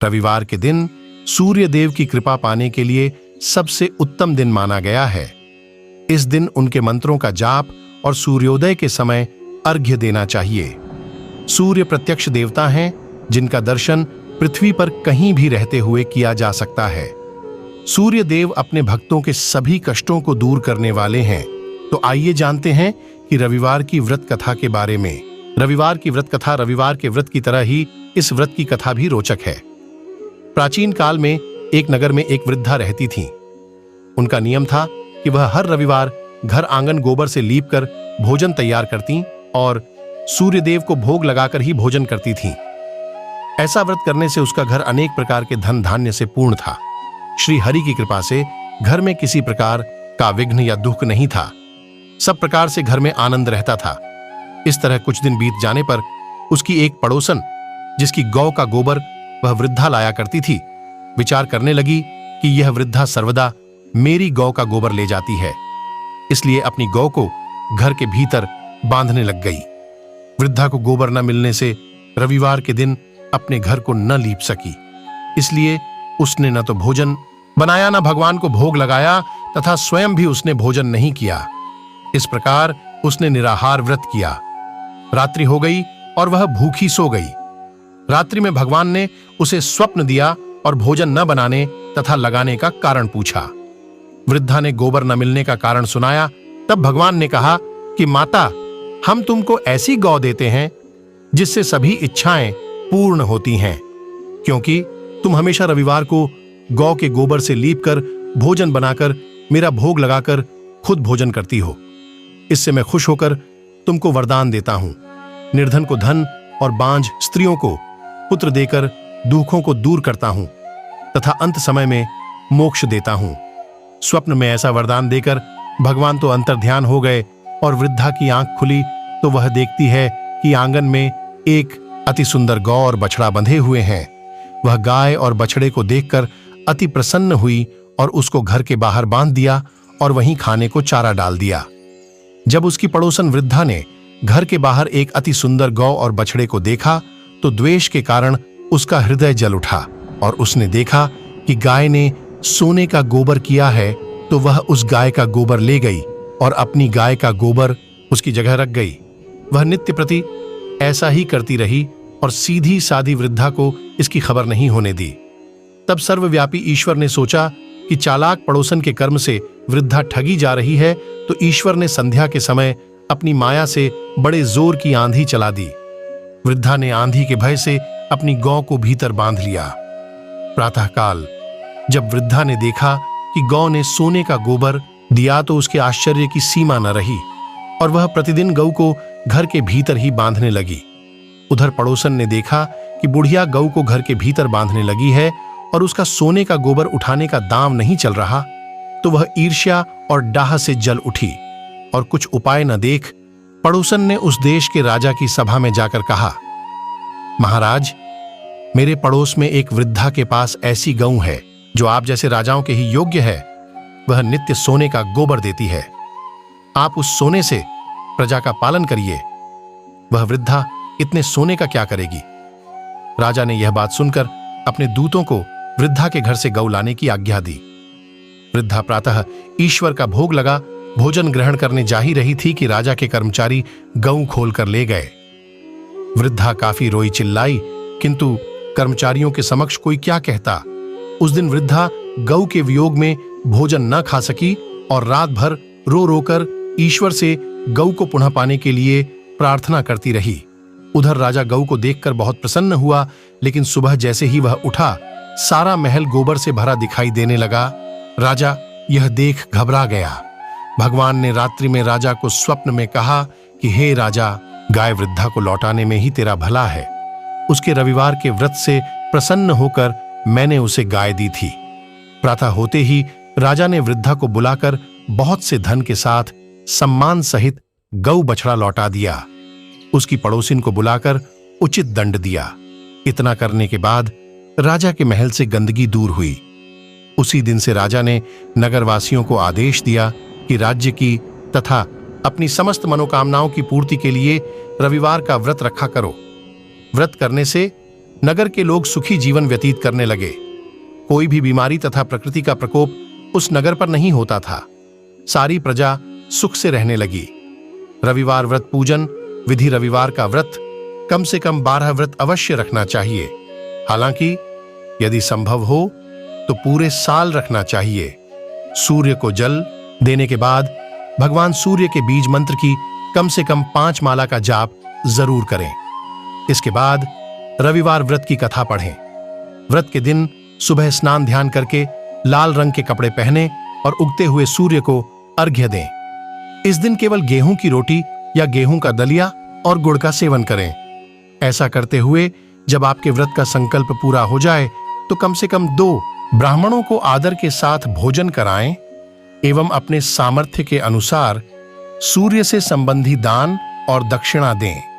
रविवार के दिन सूर्य देव की कृपा पाने के लिए सबसे उत्तम दिन माना गया है। इस दिन उनके मंत्रों का जाप और सूर्योदय के समय अर्घ्य देना चाहिए। सूर्य प्रत्यक्ष देवता हैं जिनका दर्शन पृथ्वी पर कहीं भी रहते हुए किया जा सकता है। सूर्य देव अपने भक्तों के सभी कष्टों को दूर करने वाले हैं। तो आइए जानते हैं कि रविवार की व्रत कथा के बारे में। रविवार की व्रत कथा रविवार के व्रत की तरह ही इस व्रत की कथा भी रोचक है। प्राचीन काल में एक नगर में एक वृद्धा रहती थीं। उनका नियम था कि वह हर रविवार घर आंगन गोबर से लीपकर भोजन तैयार करती और सूर्यदेव को भोग लगाकर ही भोजन करती थीं। ऐसा व्रत करने से उसका घर अनेक प्रकार के धन धान्य से पूर्ण था। श्री हरि की कृपा से घर में किसी प्रकार का विघ्न या दुख नहीं था। सब प्रकार से घर में आनंद रहता था। इस तरह कुछ दिन बीत जाने पर उसकी एक पड़ोसन, जिसकी गौ का गोबर वह वृद्धा लाया करती थी, विचार करने लगी कि यह वृद्धा सर्वदा मेरी गौ का गोबर ले जाती है, इसलिए अपनी गौ को घर के भीतर बांधने लग गई। वृद्धा को गोबर न मिलने से रविवार के दिन अपने घर को न लीप सकी, इसलिए उसने न तो भोजन बनाया न भगवान को भोग लगाया तथा स्वयं भी उसने भोजन नहीं किया। इस प्रकार उसने निराहार व्रत किया। रात्रि हो गई और वह भूखी सो गई। रात्रि में भगवान ने उसे स्वप्न दिया और भोजन न बनाने तथा लगाने का कारण पूछा। वृद्धा ने गोबर न मिलने का कारण सुनाया। तब भगवान ने कहा कि माता, हम तुमको ऐसी गौ देते हैं जिससे सभी इच्छाएं पूर्ण होती हैं, क्योंकि तुम हमेशा रविवार को गौ के गोबर से लीपकर भोजन बनाकर मेरा भोग लगाकर खुद भोजन करती हो। इससे मैं खुश होकर तुमको वरदान देता हूं। निर्धन को धन और बांझ स्त्रियों को पुत्र देकर दुखों को दूर करता हूं तथा अंत समय में मोक्ष देता हूं। स्वप्न में ऐसा वरदान देकर भगवान तो अंतर्ध्यान हो गए और वृद्धा की आंख खुली तो वह देखती है कि आंगन में एक अति सुंदर गौ और बछड़ा बंधे हुए हैं। वह गाय और बछड़े को देखकर अति प्रसन्न हुई और उसको घर के बाहर बांध दिया और वहीं खाने को चारा डाल दिया। जब उसकी पड़ोसन वृद्धा ने घर के बाहर एक अति सुंदर गौ और बछड़े को देखा तो द्वेष के कारण उसका हृदय जल उठा और उसने देखा कि गाय ने सोने का गोबर किया है, तो वह उस गाय का गोबर ले गई और अपनी गाय का गोबर उसकी जगह रख गई। वह नित्य प्रति ऐसा ही करती रही और सीधी सादी वृद्धा को इसकी खबर नहीं होने दी। तब सर्वव्यापी ईश्वर ने सोचा कि चालाक पड़ोसन के कर्म से वृद्धा ठगी जा रही है, तो ईश्वर ने संध्या के समय अपनी माया से बड़े जोर की आंधी चला दी। वृद्धा ने आंधी के भय से अपनी गौ को भीतर बांध लिया। प्रातःकाल जब वृद्धा ने देखा कि गौ ने सोने का गोबर दिया तो उसके आश्चर्य की सीमा न रही और वह प्रतिदिन गौ को घर के भीतर ही बांधने लगी। उधर पड़ोसन ने देखा कि बुढ़िया गौ को घर के भीतर बांधने लगी है और उसका सोने का गोबर उठाने का दांव नहीं चल रहा, तो वह ईर्ष्या और डाह से जल उठी और कुछ उपाय न देख पड़ोसन ने उस देश के राजा की सभा में जाकर कहा, महाराज, मेरे पड़ोस में एक वृद्धा के पास ऐसी गौ है जो आप जैसे राजाओं के ही योग्य है। वह नित्य सोने का गोबर देती है। आप उस सोने से प्रजा का पालन करिए। वह वृद्धा इतने सोने का क्या करेगी? राजा ने यह बात सुनकर अपने दूतों को वृद्धा के घर से गौ लाने की आज्ञा दी। वृद्धा प्रातः ईश्वर का भोग लगा भोजन ग्रहण करने जा ही रही थी कि राजा के कर्मचारी गऊ खोलकर ले गए। वृद्धा काफी रोई चिल्लाई, किंतु कर्मचारियों के समक्ष कोई क्या कहता। उस दिन वृद्धा गऊ के वियोग में भोजन न खा सकी और रात भर रो रोकर ईश्वर से गऊ को पुनः पाने के लिए प्रार्थना करती रही। उधर राजा गऊ को देखकर बहुत प्रसन्न हुआ, लेकिन सुबह जैसे ही वह उठा, सारा महल गोबर से भरा दिखाई देने लगा। राजा यह देख घबरा गया। भगवान ने रात्रि में राजा को स्वप्न में कहा कि हे राजा, गाय वृद्धा को लौटाने में ही तेरा भला है। उसके रविवार के व्रत से प्रसन्न होकर मैंने उसे गाय दी थी। प्रातः होते ही राजा ने वृद्धा को बुलाकर बहुत से धन के साथ सम्मान सहित गौ बछड़ा लौटा दिया। उसकी पड़ोसिन को बुलाकर उचित दंड दिया। इतना करने के बाद राजा के महल से गंदगी दूर हुई। उसी दिन से राजा ने नगरवासियों को आदेश दिया कि राज्य की तथा अपनी समस्त मनोकामनाओं की पूर्ति के लिए रविवार का व्रत रखा करो। व्रत करने से नगर के लोग सुखी जीवन व्यतीत करने लगे। कोई भी बीमारी तथा प्रकृति का प्रकोप उस नगर पर नहीं होता था। सारी प्रजा सुख से रहने लगी। रविवार व्रत पूजन विधि। रविवार का व्रत कम से कम 12 व्रत अवश्य रखना चाहिए। हालांकि यदि संभव हो तो पूरे साल रखना चाहिए। सूर्य को जल देने के बाद भगवान सूर्य के बीज मंत्र की कम से कम 5 माला का जाप जरूर करें। इसके बाद रविवार व्रत की कथा पढ़ें। व्रत के दिन सुबह स्नान ध्यान करके लाल रंग के कपड़े पहने और उगते हुए सूर्य को अर्घ्य दें। इस दिन केवल गेहूं की रोटी या गेहूं का दलिया और गुड़ का सेवन करें। ऐसा करते हुए जब आपके व्रत का संकल्प पूरा हो जाए तो कम से कम 2 ब्राह्मणों को आदर के साथ भोजन कराएं एवं अपने सामर्थ्य के अनुसार सूर्य से संबंधी दान और दक्षिणा दें।